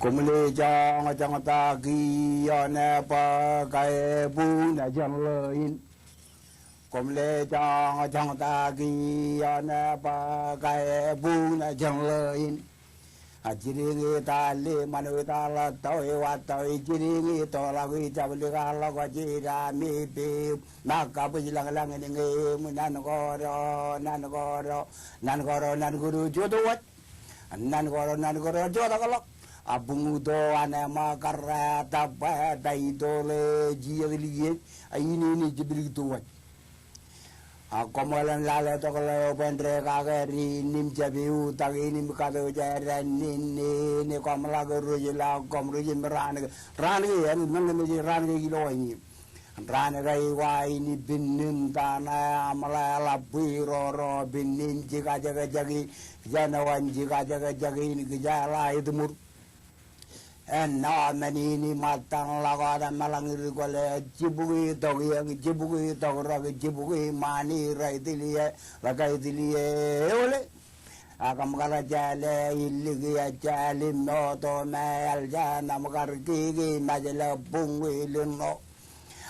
Cũng lê cho trong ta ghi nè ba cái bu nè chẳng lời cũng lê cho trong ta ghi nè ba cái bu nè chẳng lời chỉ đi người ta lê mà người ta là tôi và tôi chỉ đi người tôi là người ta bây giờ là có chỉ ra mi bì mà cả bây giờ là người người mình nan có rồi nan có rồi nan có rồi nan có rồi chỗ đó nan có rồi chỗ đó có abung do anema karata ba dai dole jiye ini jibri tuwa komolan lale to kala bendre kageri nim jabiu tagi nim kado jara ni komla guru jila komru jimran ran ge yan man me ran ge gilo ni ran gai wa ini binnin tana amala la biro binnin jiga jaga jagi janawan jiga jaga jagi ni gejala itu mur many matang lagada malangir gole jibugi togi jibugi mani raitilie lagaitilie ole akam kala jale illigi jale no to mal jana makar kigi majala bungi lino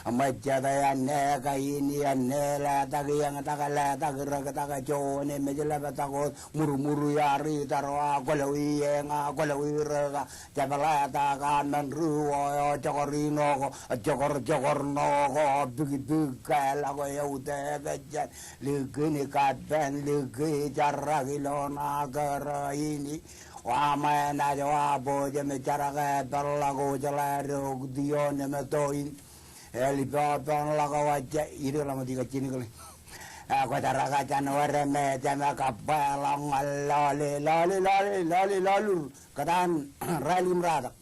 amajada ane kaini ane la tagi yang takala tagira taga jone majala batago muru yari tarwa golawi nga golawi raga jabala taga manruo jogorino jogor no big kala go yaude gajan ligini kadban ligi jaragilo nagara ini wama na jawa boje me jaraga dalago jalaro dione me toin Elipatan lagawaja itu lama tiga cini kali. Aku cara kacan warna jama kapalang lalu katan rally merata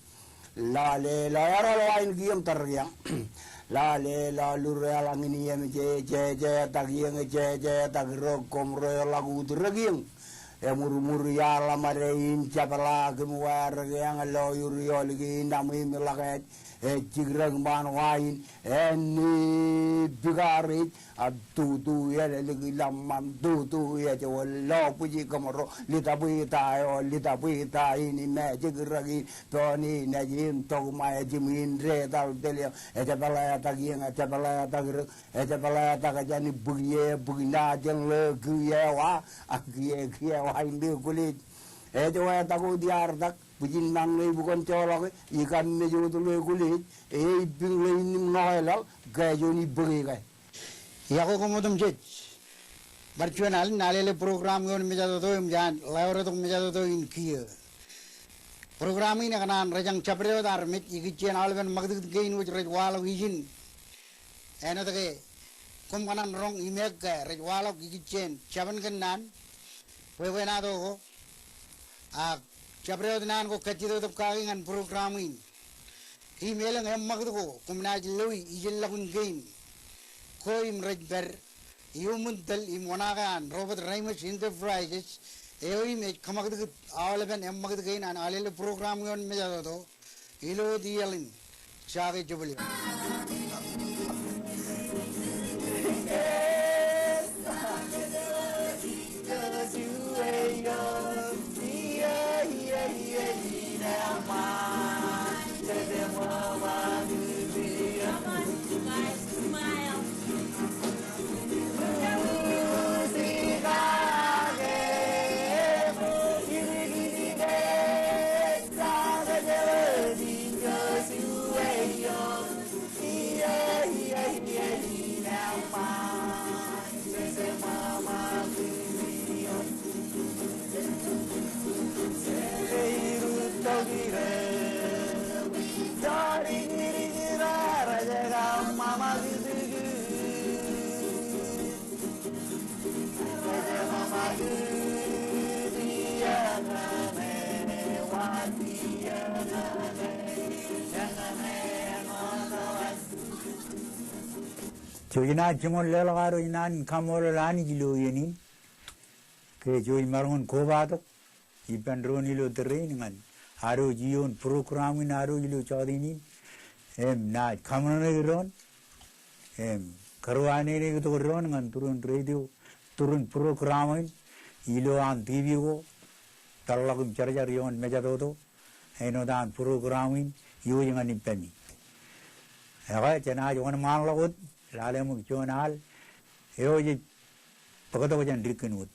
lalu lain giam tergiang lalu relang ini yang je tagiang lagu tergiang muru ya lamarein capala kemuar yang loyur lagi nami melakat cigrang ban wain ni bigarit tu ya lagi lamam tu ya jawal lo puji kamaro lita buita ini me cigragi toni najim to mai jimin re dal delia capala tagajani bugina jeng le wa ini kulit jawab tahu diardak bujin nang le bukan colok ikan me jo tu le kulit bing le ni noel gaya jo ni beri gaya ya ko komodum jet virtual nalele program ngon me jado to imjan laure to me jado to in kiye program ini kanan rajang chabre dar mit ikichen alben magdud gein wuj rej walo gijin eno to ke kom kanan rong imek ga rej walo ikichen chaban kanan we na do Cabreo nan ko kaciro to kagingan programming email ang magdo ko kumna jiloy ijil lakun game ko im rajber yumuntal imwanagan Robert Ramos Enterprises eoy me kamagdo awalaban magdo gain an alele program yon me jado to ilo dialin chage jubli Joina jumon lelagaro inan kamol lani gilo yenin ke joi marun kobado iban ronilo terreningan haro jion program in haro gilo chodini na kamone ron karwane ne to ron ngan turun radio turun program ilo an tv ko talagum charjar yon mejado to enodan programin yujingan impemi aga jana jogan manlagut lalemu jonal eoji pagado jan dirkenut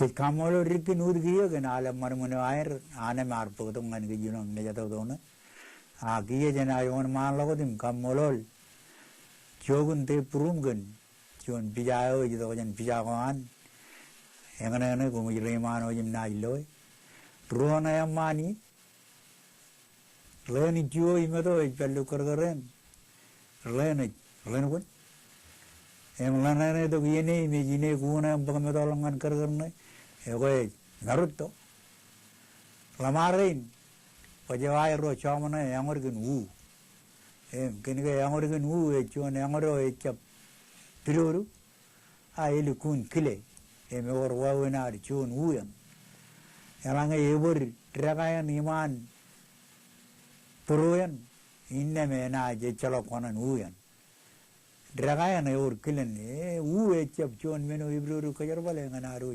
kamolo riki nurgiye ke nale marmune air ane marpo to ngan ge juno me jato do ne a giye jena yon man logo dim kamolol jogun te purum gen jon bijayo jido jan bijawan engane ne ko mujre mano jim na iloi rona yamani leni jo imedo pelu kargaren leni gun em lana to yene me jine guna bagamedo langan kargarne egoy naruto lamarin pajawai ro chamana yangorgen u em kenige yangorgen u e chon yangoro e chap piruru a elikun kile em or wawena ri chon u yan yalanga ebor tragayan iman puruyan inne me na je chalo konan u yan dragayan or kilen u e chap chon meno ibru kajar bale ngana ro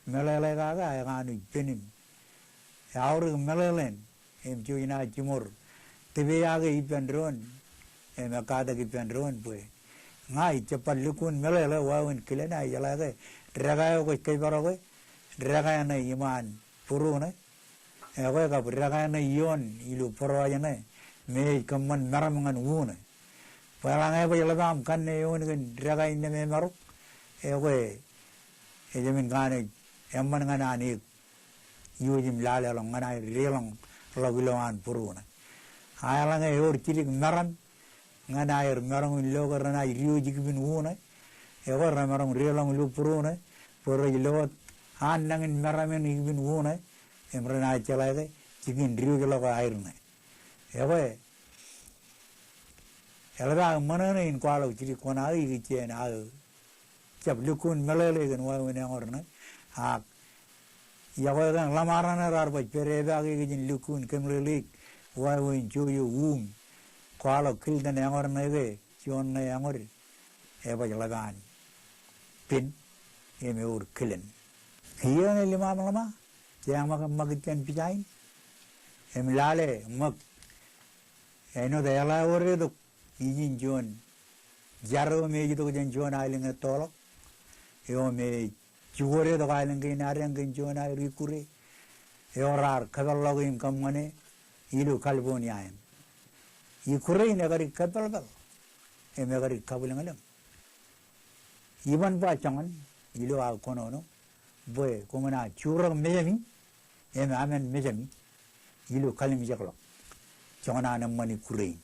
melele gaga ganu penim yaur melelen em joina jimor tebe age ipendron em akada ki pendron pue ngai chapal lukun melele wawen kilen ai yalage dragayo ko kai baroge dragayana iman purune ego ka dragayana yon ilu porwayane me kamman maramangan une palangai ba yalabam kanne yon gen dragay ne me maruk ego ejemin gane emman ngana ni yujim lale long ngana relong logiloan puruna ayalanga yor chilik maran ngana yer marang logorna yujik bin una ego marang relong lu puruna poro ilot han nangin maramen ibin una emrana chalage chikin riugelo ka airne ego elaba manane in kwalo chilik kona igi chen a chap lukun melele gen wa wene ngorna a yago gan lamarana rar ba perebe age gin lukun kemrelik wa wen joyo kwalo kildan ngorna ge chon na ngor e ba lagan pin eme ur kilen hiyane lama jang magityan pijain em lale mak eno de ala ore do ijin jon jaro me jido jen jon ailing tolo eo me jure do ailing ge nareng ge jon ai rikure eorar kadallo im kamane ilu california em ikure ne gari kadalbal eme gari kabulangalam iban ba changan ilu a konono boy komana churag mejami em amen mejami ilu kalim jaklo chona namani kurei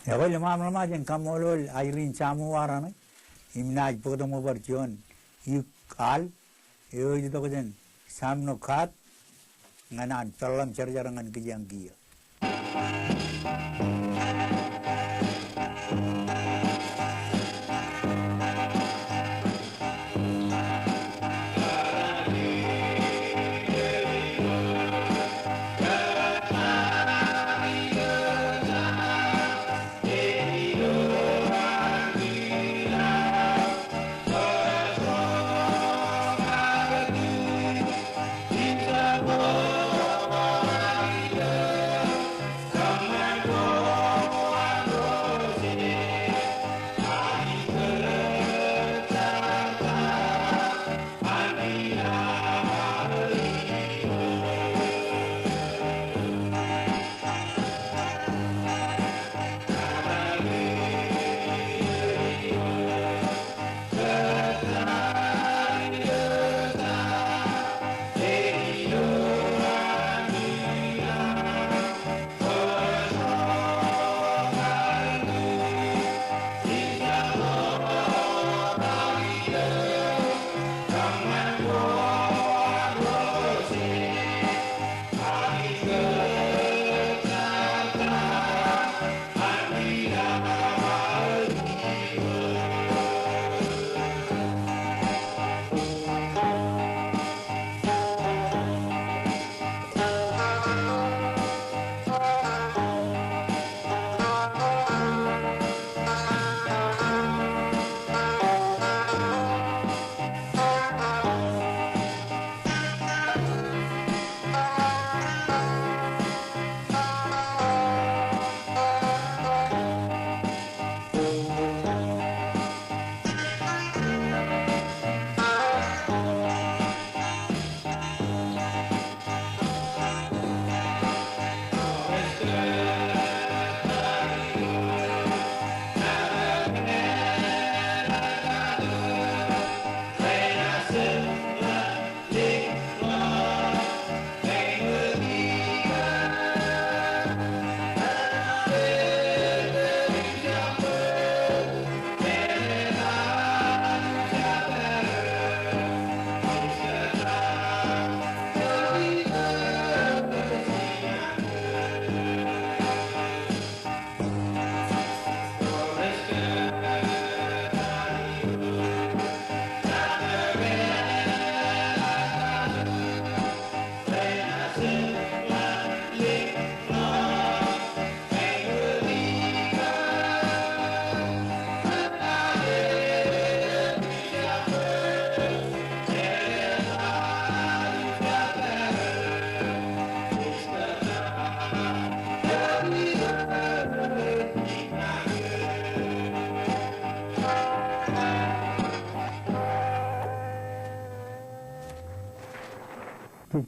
Ya kalau lama jen kamolol airin camu warana imnaj podo mo berjon al yo itu kan samno khat nganan pelam jarjarangan kijang kia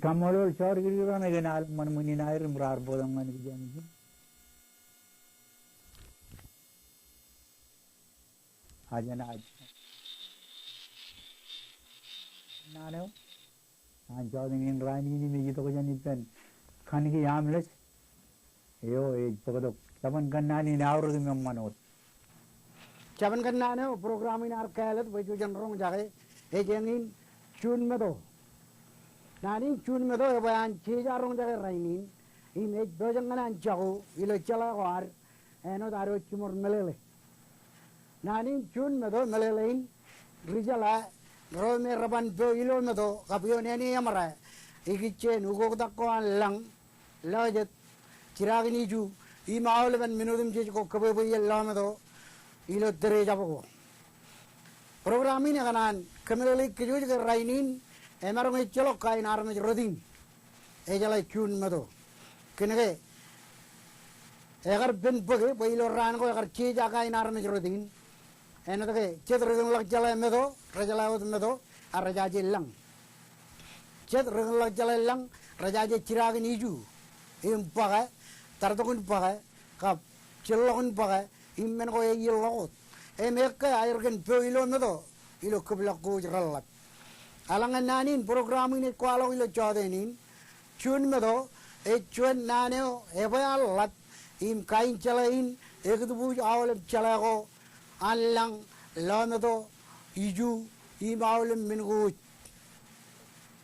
kamolol chor girira na ganal man muni nair mrar bodang man kijang ji ajana aj nano an joding in rani ni me jito ko jani pen khan ki amles yo e pagado taban kannani nawru me manot caban kannane program in ar kalat baju janrong jage e jengin chun me do nani chun me do bayan chijarong jage rainin in e dojangana jago ilo chala war eno daro chimor melele nani chun me do melelein rijala ro me raban do ilo me do kapyo neni amara igiche nugo dakko an lang lajet chiragini ju I maul ben minudum je ko kabe boy Allah me do ilo dere jago program ini kanan kemeli kejuj ke rainin emarong chelo kai nar me rodin e jala chun me do kenege egar ben boge boy lo ran ko egar chi ja kai nar me rodin eno ke chetro lak jala me do rajala od me do araja je lang chetro lak jala lang raja je chirag ni ju im paga tartokun paga kap celokun paga immen ko ye lot mereka airkan pilo medo ilo kebelaku jeralat alangan nanin program ini kualo ilo jodenin chun medo chuan naneo ebalat im kain chalain ekdubu awlam chalago alang lomedo iju im awlam mingu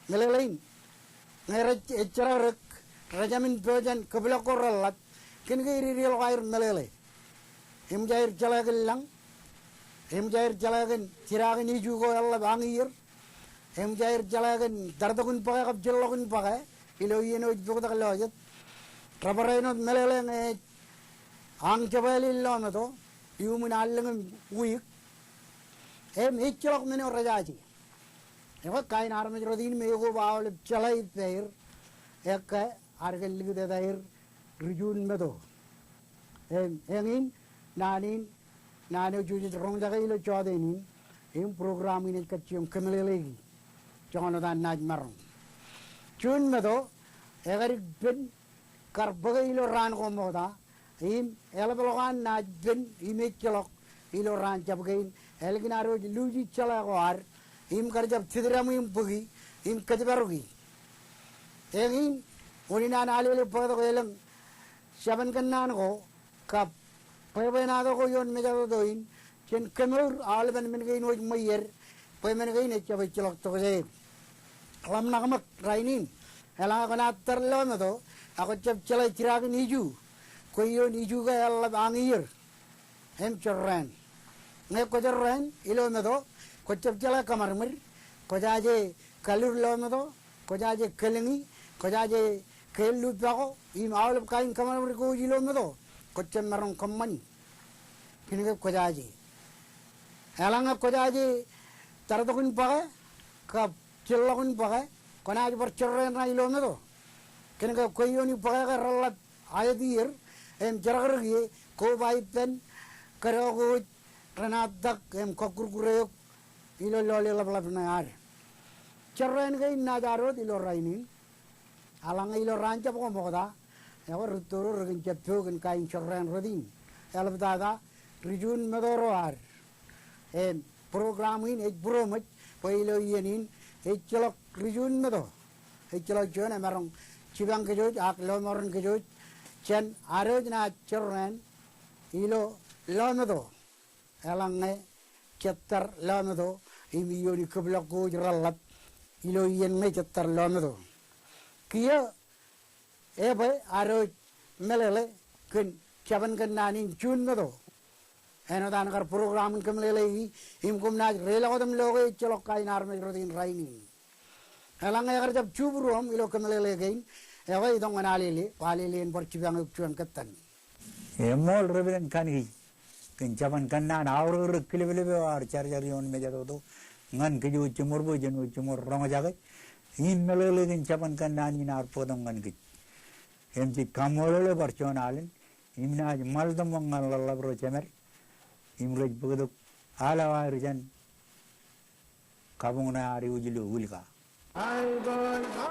melelain ngeraj echararak rajamin projan kebelaku ralat kinga iri real air melele im jair chalagelang im jair chalagen tiragen iju go alla bangir im jair chalagen dardakun pakai kap jellokun pakai ilo yeno jukta kalojat trabareno melele nge ang chabali lomedo yumun allang week echelok meno rajaji eva kain arme rodin mego bawl chalai peir ek argal ligde dair rijun medo engin nanin nano juji rong daga ilo chodenin im program ini kachim kemelelegi jono dan naj marong chun medo egar ben karbaga ilo ran ko moda im elablogan naj ben imechelok ilo ran jabgain elginaro luji chala ko ar im karjab thidram im pugi im kajbarugi engin unina nalele podo elang shaban kannan ko kap paybenado ko yon mejado doin chen kemur alban men gain oj mayer paymen gain echabay chelok to je alam nakamak rainin ela kana terlo medo ako chap chalai chirag niju koyo niju ga alla bangir hem chorran ne ko jorran ilo medo ko chap chala kamarmir ko jaje kalur lo medo ko jaje kelengi ko jaje kelu pago im awlab kain kamarmir ko ilo medo ko cham marong kamman kiniga ko jaje elanga ko jaje taradokun paga ka chillokun paga kona aj por chorran na ilo medo kiniga koyo ni paga ga ralat ayadir em jaragri ko baipen karago ranadak em kokurkureyok ilo lole lablab na ar chorran ga inna daro ilo rainin alanga ilo rancha ko moda ewa rutoro ragin chapyogen kain chorran rodin elabdada rijun medoro ar em program in ek bromat pailo yenin ek chelok rijun medo ek chelok jona marong chibang ke joj ak lo moron ke joj chen aroj na chorran ilo lo medo elange chattar lo medo imi yoni keblak ko ralat ilo yen me chattar lo medo kia ebe aroj melele kun chaban kan nanin chun medo eno dan kar program kan melele im kum na rela kodam loge chelok kain arme rodin raini elange agar jab chubrum ilo kan melele gain ewa idong analele palele en por chibang chuan katan emol reben kani kencaman kanna awro kilebele war charjar yon mejado do ngan ke ju chumur bo jenu chumur rong jage in melele kencaman kanna ni nar podam ngan ke emti kamolele barchon alen imna maldam ngal labro chemer imrej bodo ala warjan kabungna ari ujilu ulga I don't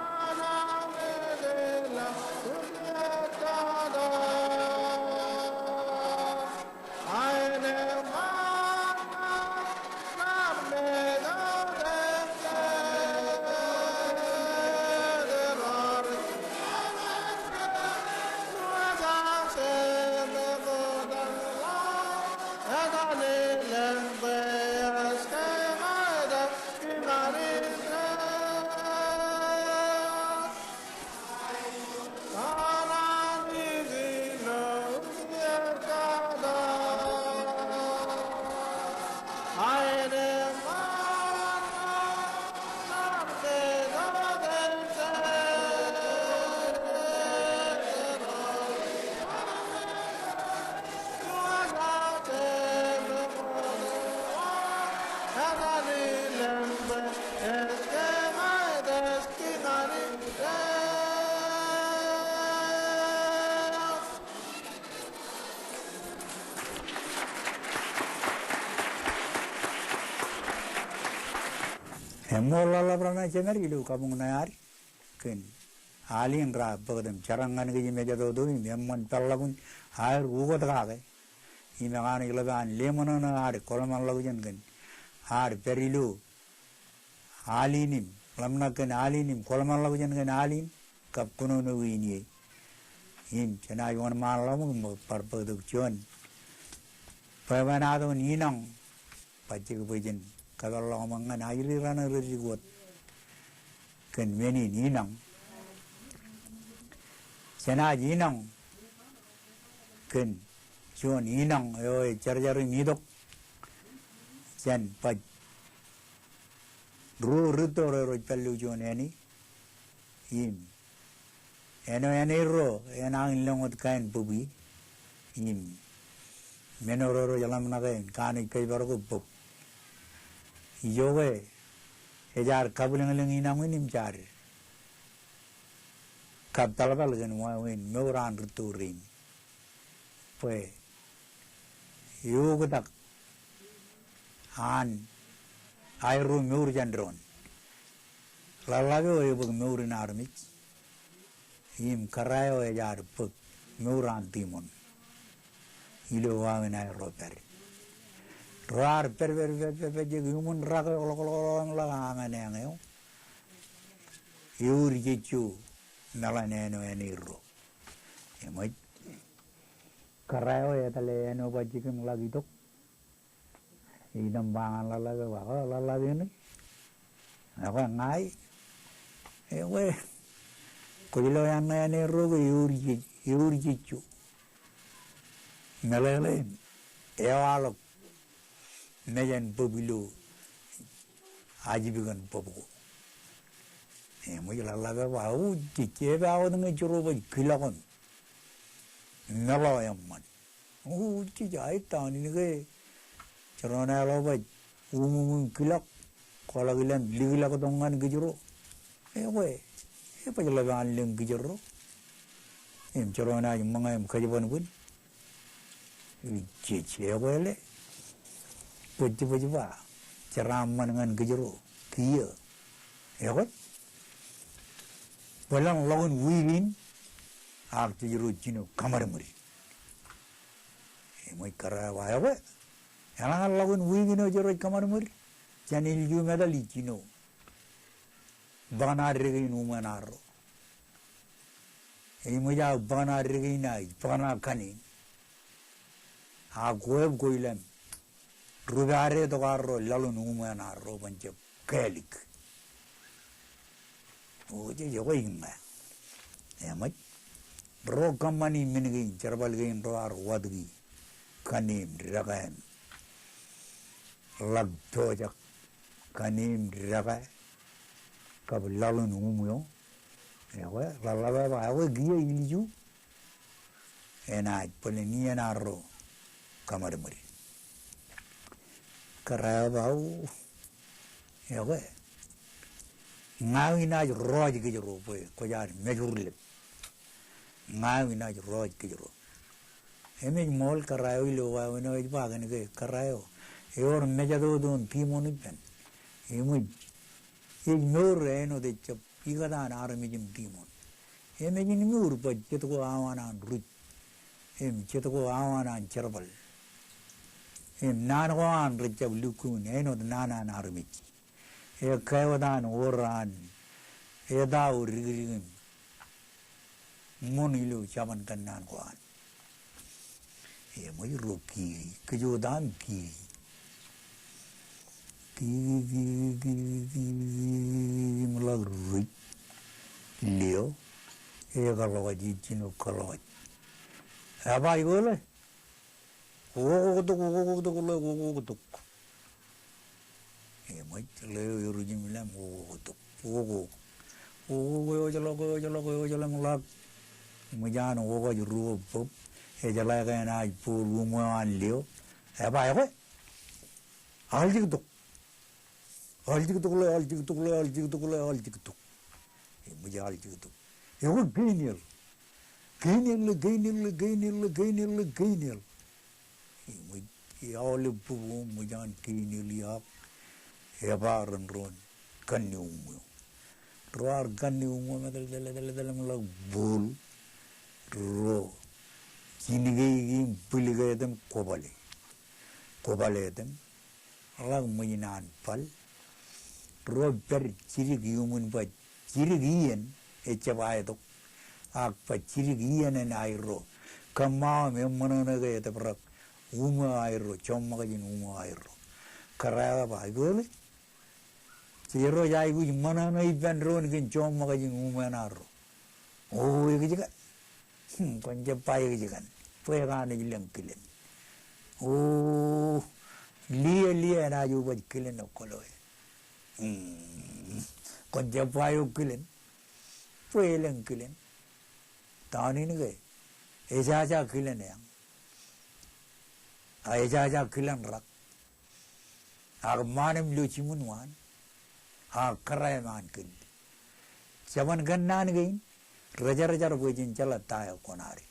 emol labrana chemer ilu kabungna ari ken alien ra bogadam charangan ge mejado do memon pallagun air ugo daga imagana ilaban lemon na ar kolaman lagujan kan ar perilu alinim lamna kan alinim kolaman lagujan kan alim kap kuno no ini im chana yon malam parproduksion pawanado ninang pajik bujin kalau mangan airi rana riguat kan meni ninang chana ninang kan John inang yo jar-jar midok jan pa ru ro pellu John eni im eno ro enang longot kain bubi im menoro jalam na kain kani kai barko pop yoge ejar kabulang inang nim jar kap talabal gan wa win meran ruturin pues yoga an airu meur jandron lalago ebug meur in armich im karayo ejar pug meuran timon ilo wawin ay roper rar per je human raga olong la ngane ngeo yuri jichu nalaneno eniro emoi karayo ya tale eno bajikim lagi tok idam bangan lalaga ini apa ngai we kujilo yang ene rogo yuri jichu melele ewalok mejan pobilo ajibigan popo mo lalaga bau jiche bau dengan curoba kilakon nalayaman jai tahun ini ke corona loba kilak kalau gilan ligilak dongan gejero we pajalan leng gejero corona yang mengayam kajiban pun cici le puji ba ceramah dengan gejero kia kan walang lawan win ak jero jino kamar muri moi kara wa we yana lawan win jero kamar muri janil ju medali jino banar regi nu manaro moi ja banar regi nai bana kani a goeb goilam rugare to garro lalu nu manaro banche kelik oje yogo inga emai bro kamani minigi charbal gain ro ar wadgi kanim ragaen lag toja kanim raga kab lalun umuyo ewa lalaga ba ewa giya iliju ena polenia naro kamar mari karabau ewa ngawi na roj ke jero poe ko jar mejurle ngawi na roj ke jero eme mol karayo lo wa no ba gan ke karayo eor mejado don timoni pen emu ignore eno de chap igada na armijim timon eme ni nur pa cheto awana ru em cheto awana cherbal em nan ko an rechab lukun eno nana na armij e kaywadan oran e daw rigrigin monilu chaman kannan ko an e moy roki kjodan ki mulag ri leo e galo ji chino kalo aba igole ogodo moi leo yorujim lam ogo jalo mulak mujan ogo juru pop e jala ga na pulu mo an leo aba igo aljigdo e muja aljigdo ego genial e moi e ole pu mujan genial ya ebaran ron kanyumu roar kanyumu medal mulag bul ro 진이게 불리게든 고발에든 락 무이난 팔 로베르 지리기우문 바 지리기엔 에쳐바에도 악바 지리기엔은 아이로 그 마음에 뭐는 게 되버럭 우무 아이로 좀먹어진 우무 아이로 그래가 봐 이거를 제로 야이고 뭐는 이변로는 그 좀먹어진 우무나로 오 이거 지가 건져 빠이 지간 뿌에가는 일령 끌린 오 리에 나주 버 끌린 놓고로 건져 빠이 끌린 뿌에령 끌린 다니는 게 에자자 끌린이야 아 에자자 끌린 락 아 마ንም 루치문 완 아 그래만 끌 저번 건나는 게 Roger कोई जिन चलता है कोनारी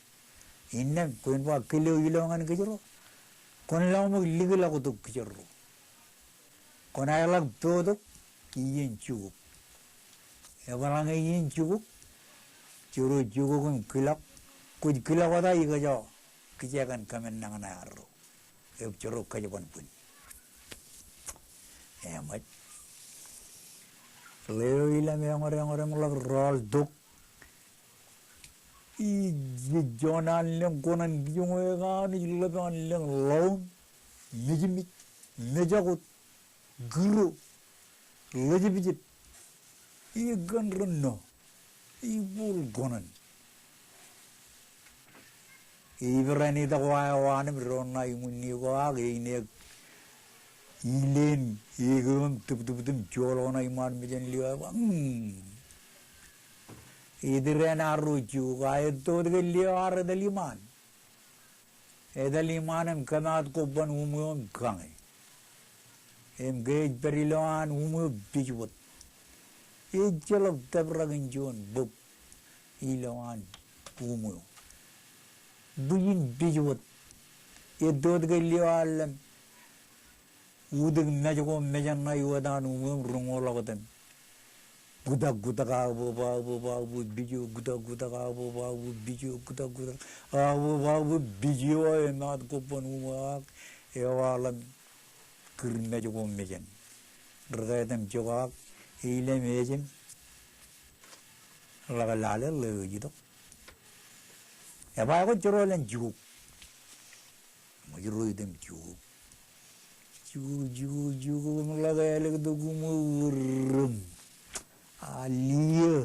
इन्हें कोई बात kilo इलोंगन किचरो कोन लाओ मुग लिगला को तो किचरो कोनाय लग तो कियन चुग एवरांगे यन चुग चुरो चुग को किला कुछ किला वादा इग जाओ किचकन कमें नंगना यारो अब चुरो कजबन पुन एमत ले इला में अंगरे मतलब रोल दुख 이 전환령 고난 경우에가 일러변령 라운 늦음이 늦어고 그루 늦음이지 이건 런노 이불 고난 이브라니다 와와는 런나 이문니고 이네 일렌 이건 뚜뚜뚜 조로나 이만 미전 리와 이들에나 루주가 에도 들리어 아르들리만 에들리만은 그나도 고번 우무용 강해 엠게 베릴로안 우무 비주봇 이절로 더브라긴 존 복 일로안 우무 부인 비주봇 에도 들리어 알람 우득 나주고 매장나 이와단 우무 롱올라거든 구다구다가보바보바보 비주 구다구다가보바보 비주 구다구다가보바보 비주에 나도 본우악 에와람 그르메주고 메젠 그러다듬 조각 일레 메젠 라갈라레 레지도 에바고 저rollen 주 뭐이로이듬 주 라갈레도 구무르 Alia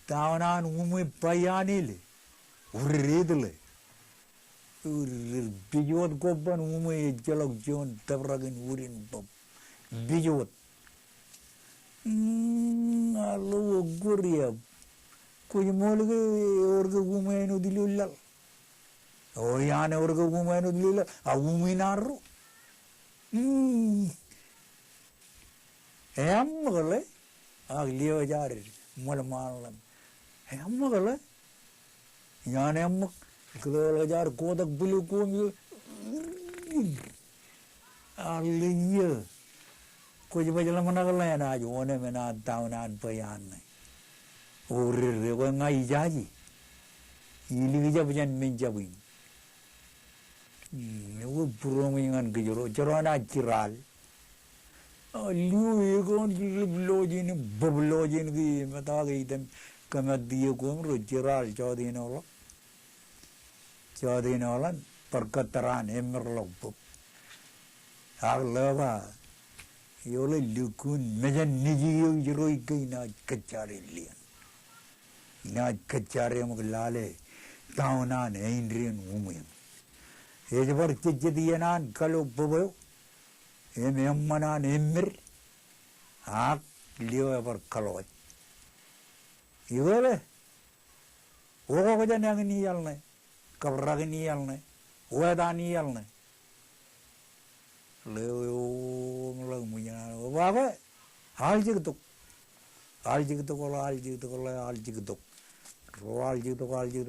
tawanan umum payanile uridle bijot goban umum jalok jon tabragin urin bob bijot allo guria kuy molge orga umenu dilulal o yane orga umenu dilulal a uminaru amgale Aglio jari, mula malam. Amma gala, yani amma kalau jar kodak bulu kum agliya. Kuj bajala mana gala ya na jone mena tahunan payan. Urir ko ngai jaji. Ili jab jan menjabin. Yo puromingan kejoro, jorona ciral. लियो एकोन की ब्लोजिन बब्लोजिन की मता गई तम कमदियो कोम रोजराल चौदीन वाला परकतरान एमरलोग आगलवा योले लुकुन मजन निजियो जरोई कई ना कच्चारे लियन ना कच्चारे मुक लाले तावनान इंद्रियन उमयन ये जबर चिज्जदियनान कलो बबयो एमनान एमर आक लियो पर कलोच इवले ओको को जने नहीं यालने कबरा के नहीं यालने वेदा नहीं यालने ले मतलब मुझे बाबा हाल जिग तो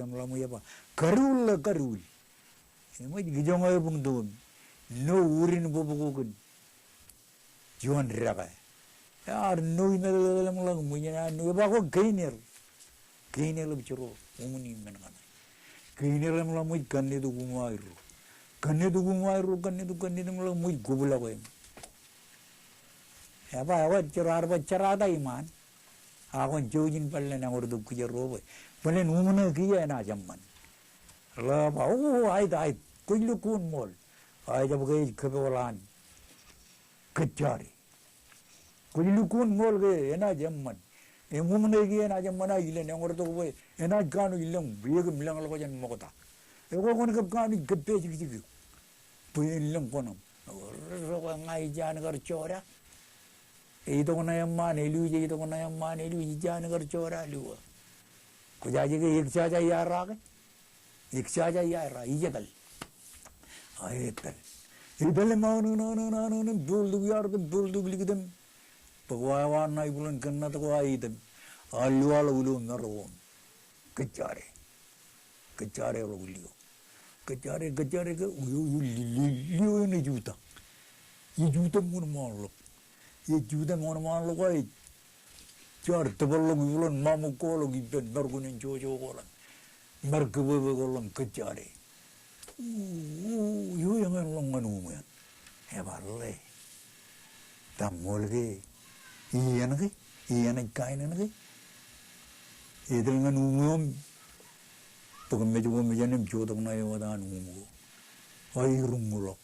मतलब मुझे बा करूल मुझे गिजोंगे बुंदून नो उरिन बोबोगुन Juan raga, यार नो इन्हें मतलब मुझे ना नो बाको गई नहीं lebih curu umuni mengenai 그이네람라 뭐 간네도 구마이로 간네도 물라 뭐 고불라고 해 야바 저라다 이만 아건 조진 발레나 오르도 그저로 발레 우문에 기야 나 잠만 라바 오 아이다 꿀루군 몰 아이자 보게 그거란 그자리 꿀루군 몰게 에나 잠만 에 우문에 기야 나 잠만아 일레 내오르도 뭐 에나 간우 일렁 위에가 밀랑을 거전 먹었다 이거 거니까 간이 급해지기 부일렁 거놈 그러고 나이지 않은 거 줘라 이동나야만 일루지 이동나야만 일루지 않은 거 줘라 루어 그자지게 익사자 야라게 익사자 야라 이제들 아이들 이들 마우는 불도 야르든 불도 빌기든 버와와 나이불은 끝나도 아이든 알루알 울루 너로 그자래로 울리고 그자래 그 리오는 주다 이 주다 뭐는 말로 이 주다 뭐는 말로 가 저르트벌로 물론 마무고로 이변 너구는 조조고란 머그버거론 그자래 요양은 롱만 오면 해발래 다 몰게 이해는 가이는 게 애들은 우면 보금 매주고 매자님 조동나요 와다 누구 아이롱 물어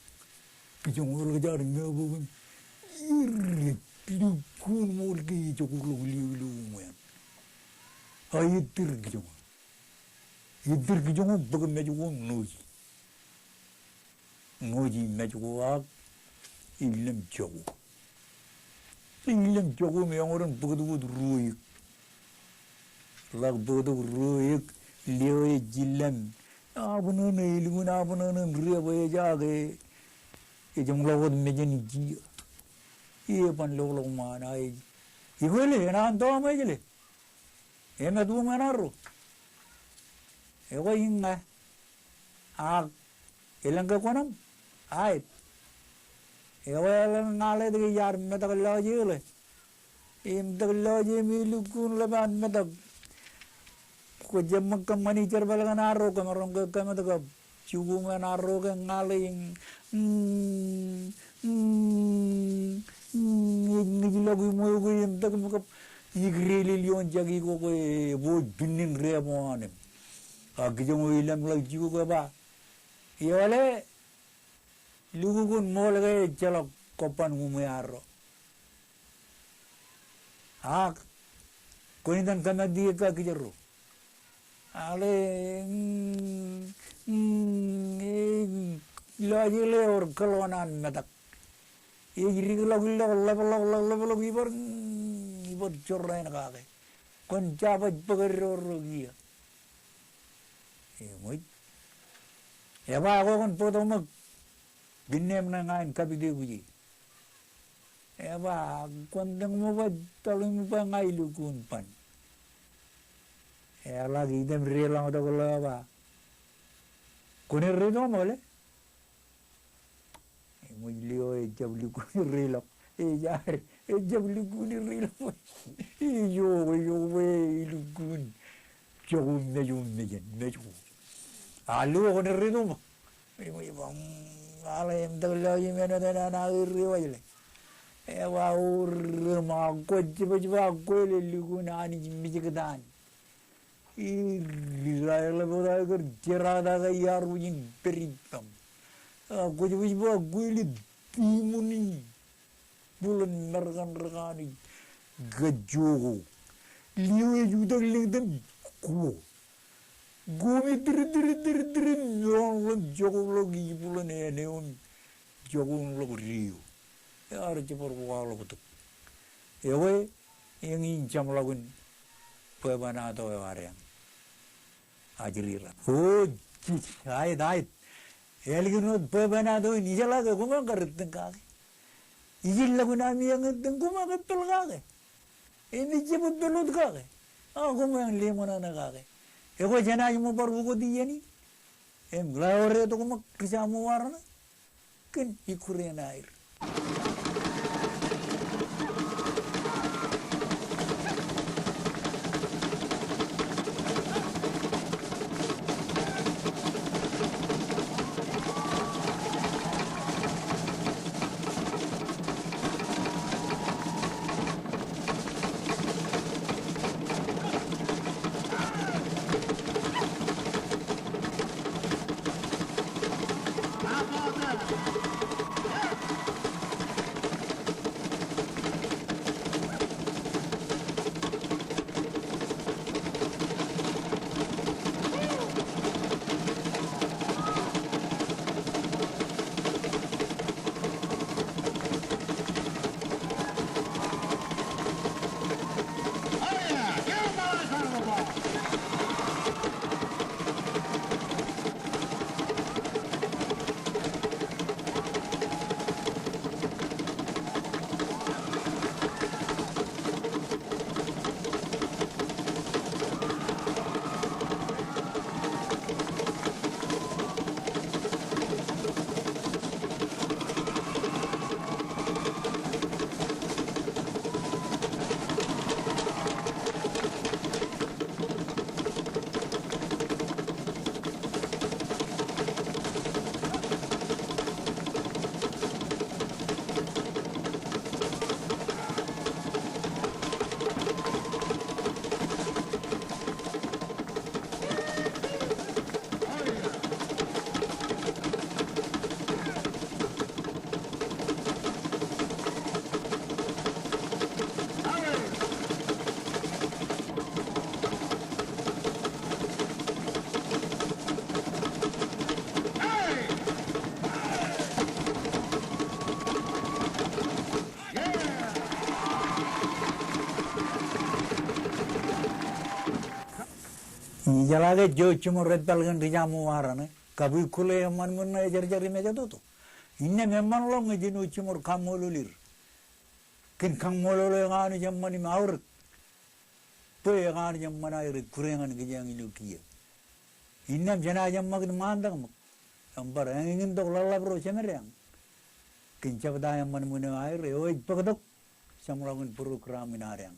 비종을 자른 거 보면 이리 비군 몰게 저걸로 울리울리 우면 아이들 기종 보금 매주고 노지 매주고 아 일렘 저고 일렘 저고 명월은 보고도 루익 락 보고도 루익 리오의 질렘 아부는 일군 아부는 리오의 자게 이정로고 매진 지 이번 로로마나이 이걸에 난 도마이래 에메도 마나로 에고 인가 아 일랑가 권음 아이 에고야 나래데 야르 메다글라지래 임다글라지 밀군 레반 메다 Kujam kemani cerbalan aro kemarong ke kemat ke cukuman aro ke ngaling ngijlagu mo ko yem tak mo igreli lion jagi ko bo binin remo anem agijong ilam lag jigo ko ba yole lugun mo lagay chalok kopan umaro kunitan kanadi ka kijero ale lagile or kalonan metak igri lo ibor chorrain kage kon chaba pagero gia moi eba ko kon potomak binnem na ngain kapide guji eba kon deng mo ba talung pa ngai lukun pan lagi idem relang ada kalau apa, kunir relo boleh, mujlio jabli kunir relo, jabli kunir relo, yo lukun, jauh meju, alu kunir relo, bang, alam terlalu mana ada nak relo aja le, ur mak coba lukun ani jimijikan. Israel boda कर जरादा का यार वो जिन पेरितम कुछ वो गुली तीमुनी बुलन नरकानी गजोगो लियो जुदा Lincoln को गोमी दर लोग जोगो लोग ये बुलन है नेउन जोगो लोग रियो यार जबर वो लोग तो ये वो yang incam lagun pebana atau orang ajiriran. Oh, ayat. Elginut pebana atau ini jalan ke kumang kereten kage. Ijil lagu nami yang kereten kumang ketul kage. Ini cepet belut kage. Kumang lemona na kage. Eko jana imu baru ko dia ni. Glaore to kumang kisamu warna. Ken ikuren air. 이자라게 저 주모를 달건 리자모 와라네 가부 쿨에 만문나 저저리 메자도도 인내 몇만 올라온 지는 주모를 감mol을 근 강mol을 가는 점만이 마을 또 가는 점만 아이를 구랭하는 그냥 이렇게 인내 전화 점막이 만다가 뭐 엄바라 engendo lalabro semerang kincabda yang mana air oi pagdok samulagun program inarang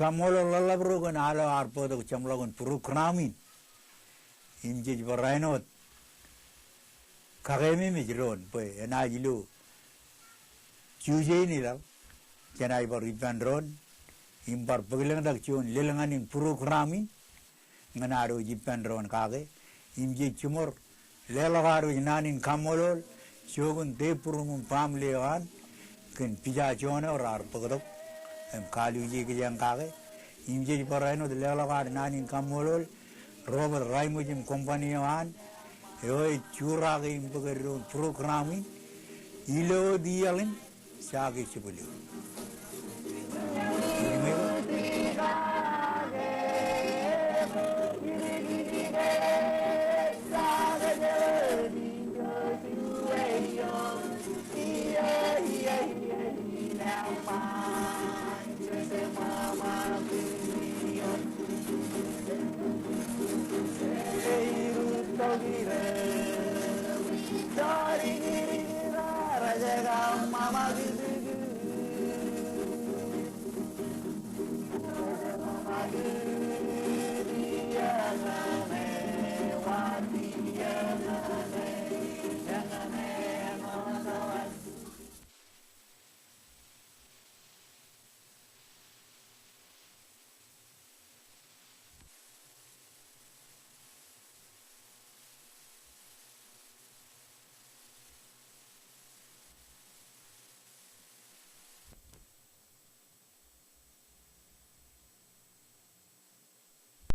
kamolo lalabro kan alo arpodo chamlagun programin imje barainot kagemi mijron pe enajilu chujeni la janai bar ibandron imbar paglang dak chun lelanganin programin nganaro jipandron kage imje chumor lelagaru inanin kamolol shogun depurumun pamlewan ken pija chona or arpodo kaluji ke yang kage imje paraino de lelagar nanin kamolol robert raimujim company wan 여의 주라게 임버거리로 프로그램이 일로 디얼은 사기 싶어요.